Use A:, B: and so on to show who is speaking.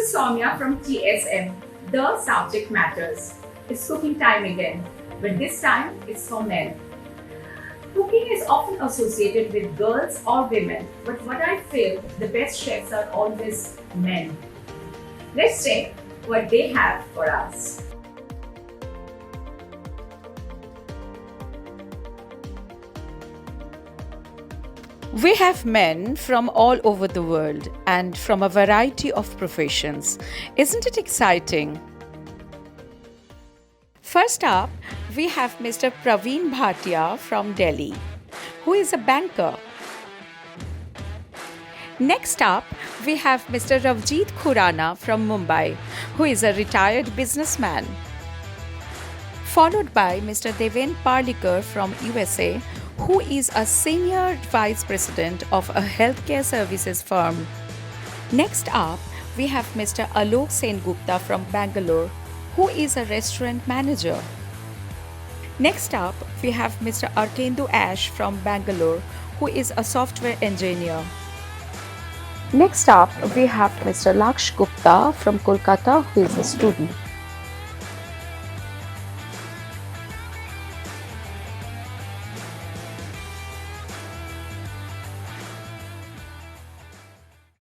A: is Soumya from TSM. The subject matters. It's cooking time again, but this time it's for men. Cooking is often associated with girls or women, but what I feel, the best chefs are always men. Let's check what they have for us.
B: We have men from all over the world and from a variety of professions. Isn't it exciting? First up, we have Mr. Praveen Bhatia from Delhi, who is a banker. Next up, we have Mr. Ravjeet Khurana from Mumbai, who is a retired businessman. Followed by Mr. Deven Parlikar from USA, who is a senior vice president of a healthcare services firm. Next up, we have Mr. Alok Sengupta from Bangalore, who is a restaurant manager. Next up, we have Mr. Arkendu Ash from Bangalore, who is a software engineer. Next up, we have Mr. Laksh Gupta from Kolkata, who is a student.